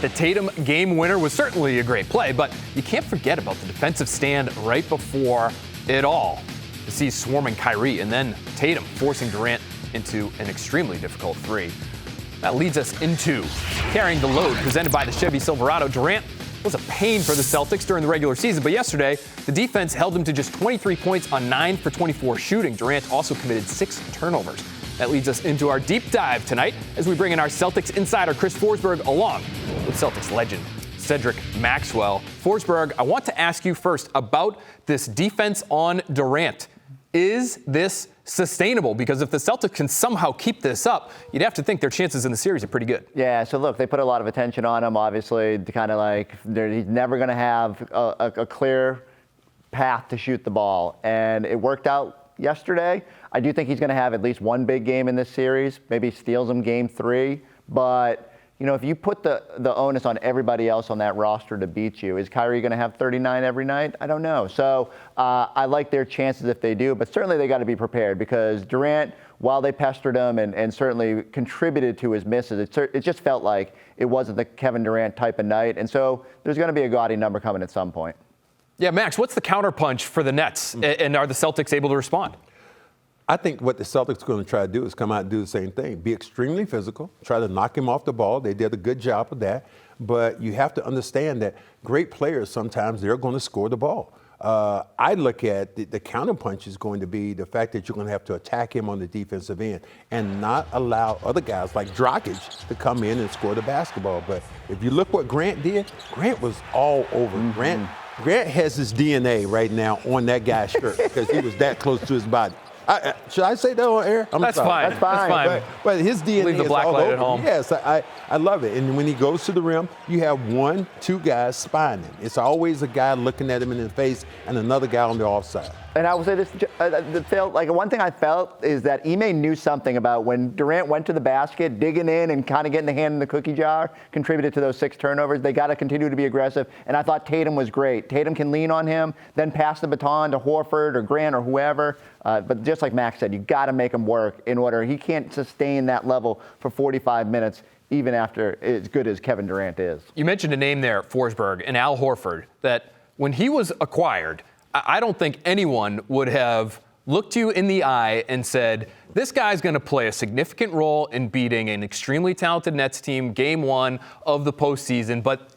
The Tatum game winner was certainly a great play, but you can't forget about the defensive stand right before it all. You see swarming Kyrie and then Tatum forcing Durant into an extremely difficult three. That leads us into carrying the load presented by the Chevy Silverado. Durant was a pain for the Celtics during the regular season, but yesterday the defense held him to just 23 points on 9 for 24 shooting. Durant also committed 6 turnovers. That leads us into our deep dive tonight as we bring in our Celtics insider, Chris Forsberg, along with Celtics legend, Cedric Maxwell. Forsberg, I want to ask you first about this defense on Durant. Is this sustainable? Because if the Celtics can somehow keep this up, you'd have to think their chances in the series are pretty good. Yeah, so look, they put a lot of attention on him, obviously, to kind of like he's never going to have a clear path to shoot the ball. And it worked out yesterday. I do think he's going to have at least one big game in this series, maybe steals him game 3. But, you know, if you put the onus on everybody else on that roster to beat you, is Kyrie going to have 39 every night? I don't know. So I like their chances if they do, but certainly they got to be prepared because Durant, while they pestered him and certainly contributed to his misses, it just felt like it wasn't the Kevin Durant type of night. And so there's going to be a gaudy number coming at some point. Yeah, Max, what's the counterpunch for the Nets? And are the Celtics able to respond? I think what the Celtics are going to try to do is come out and do the same thing. Be extremely physical, try to knock him off the ball. They did a good job of that. But you have to understand that great players, sometimes they're going to score the ball. I look at the counterpunch is going to be the fact that you're going to have to attack him on the defensive end and not allow other guys like Dragic to come in and score the basketball. But if you look what Grant did, Grant was all over. Mm-hmm. Grant has his DNA right now on that guy's shirt because he was that close to his body. Should I say that on air? That's fine. That's fine. But his DNA Leave the is black all light over. at home. Yes, I love it. And when he goes to the rim, you have 1, 2 guys spying him. It's always a guy looking at him in the face and another guy on the offside. And I will say this, one thing I felt is that Ime knew something about when Durant went to the basket, digging in and kind of getting the hand in the cookie jar, contributed to those 6 turnovers. They got to continue to be aggressive. And I thought Tatum was great. Tatum can lean on him, then pass the baton to Horford or Grant or whoever. But just like Max said, you got to make him work in order. He can't sustain that level for 45 minutes, even after as good as Kevin Durant is. You mentioned a name there, Forsberg, and Al Horford, that when he was acquired, I don't think anyone would have looked you in the eye and said, this guy's going to play a significant role in beating an extremely talented Nets team game 1 of the postseason. But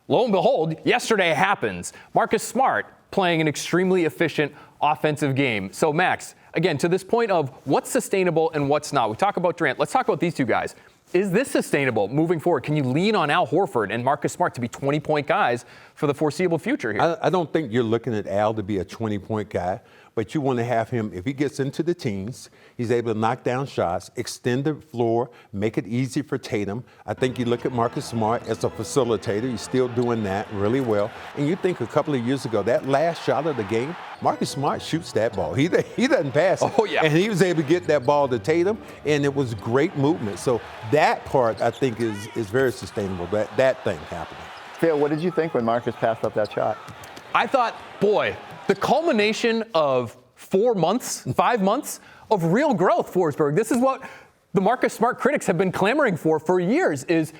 lo and behold, yesterday happens. Marcus Smart playing an extremely efficient offensive game. So, Max, again, to this point of what's sustainable and what's not. We talk about Durant. Let's talk about these two guys. Is this sustainable moving forward? Can you lean on Al Horford and Marcus Smart to be 20-point guys for the foreseeable future here? I don't think you're looking at Al to be a 20-point guy, but you want to have him, if he gets into the teens, he's able to knock down shots, extend the floor, make it easy for Tatum. I think you look at Marcus Smart as a facilitator. He's still doing that really well. And you think a couple of years ago, that last shot of the game, Marcus Smart shoots that ball. He doesn't pass it. Oh, yeah. And he was able to get that ball to Tatum, and it was great movement. So that part, I think, is very sustainable, that thing happening. Phil, what did you think when Marcus passed up that shot? I thought, boy, the culmination of 5 months of real growth, Forsberg. This is what the Marcus Smart critics have been clamoring for years, is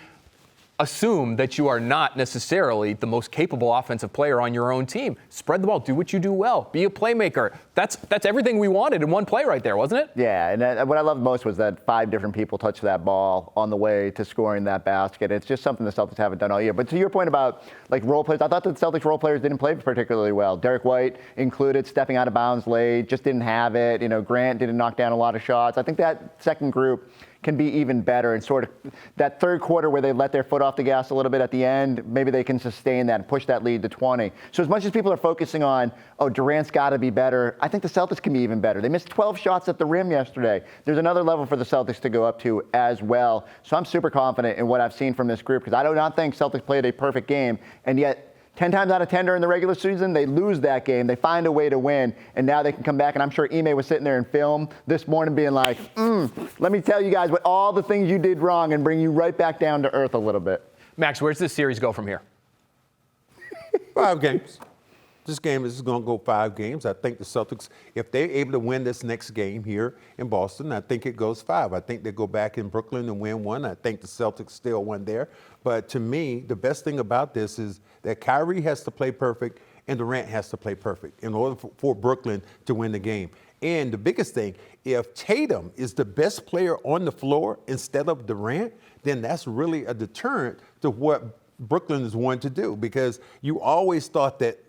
assume that you are not necessarily the most capable offensive player on your own team. Spread the ball, do what you do well, be a playmaker. That's everything we wanted in one play right there, wasn't it? Yeah, and what I loved most was that 5 different people touched that ball on the way to scoring that basket. It's just something the Celtics haven't done all year. But to your point about like role players, I thought the Celtics role players didn't play particularly well. Derek White included, stepping out of bounds late, just didn't have it. You know, Grant didn't knock down a lot of shots. I think that second group can be even better, and sort of that third quarter where they let their foot off the gas a little bit at the end, maybe they can sustain that and push that lead to 20. So as much as people are focusing on, oh, Durant's got to be better, I think the Celtics can be even better. They missed 12 shots at the rim yesterday. There's another level for the Celtics to go up to as well. So I'm super confident in what I've seen from this group because I do not think Celtics played a perfect game, and yet 10 times out of 10 during the regular season, they lose that game. They find a way to win, and now they can come back. And I'm sure Ime was sitting there in film this morning being like, let me tell you guys what all the things you did wrong and bring you right back down to earth a little bit. Max, where's this series go from here? 5 games. This game is going to go 5 games. I think the Celtics, if they're able to win this next game here in Boston, I think it goes 5. I think they go back in Brooklyn and win 1. I think the Celtics still won there. But to me, the best thing about this is that Kyrie has to play perfect and Durant has to play perfect in order for Brooklyn to win the game. And the biggest thing, if Tatum is the best player on the floor instead of Durant, then that's really a deterrent to what Brooklyn is wanting to do, because you always thought that,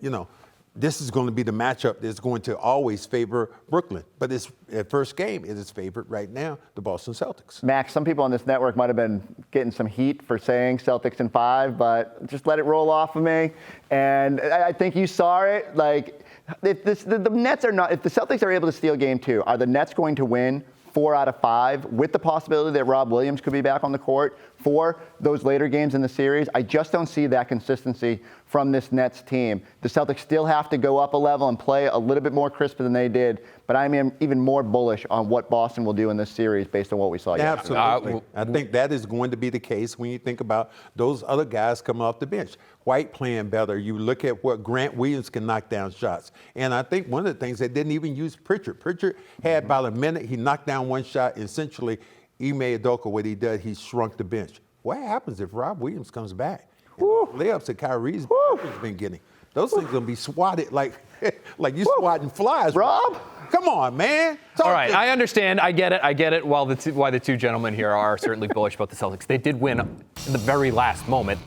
this is going to be the matchup that's going to always favor Brooklyn. But it's at first game, it is favored right now, the Boston Celtics. Max, some people on this network might have been getting some heat for saying Celtics in 5, but just let it roll off of me. And I think you saw it. Like, if the Nets are not, if the Celtics are able to steal game 2, are the Nets going to win 4 out of 5 with the possibility that Rob Williams could be back on the court for those later games in the series? I just don't see that consistency from this Nets team. The Celtics still have to go up a level and play a little bit more crisp than they did, but I'm even more bullish on what Boston will do in this series based on what we saw yesterday. Absolutely. I think that is going to be the case when you think about those other guys coming off the bench. White playing better. You look at what Grant Williams can knock down shots. And I think one of the things, they didn't even use Pritchard. Pritchard had about a minute. He knocked down one shot, and essentially, Ime Udoka, what he did, he shrunk the bench. What happens if Rob Williams comes back? Layups that Kyrie's been getting. Those things are going to be swatted like you swatting flies. Rob? Come on, man. All right, I understand. I get it. Why the two gentlemen here are certainly bullish about the Celtics. They did win in the very last moment.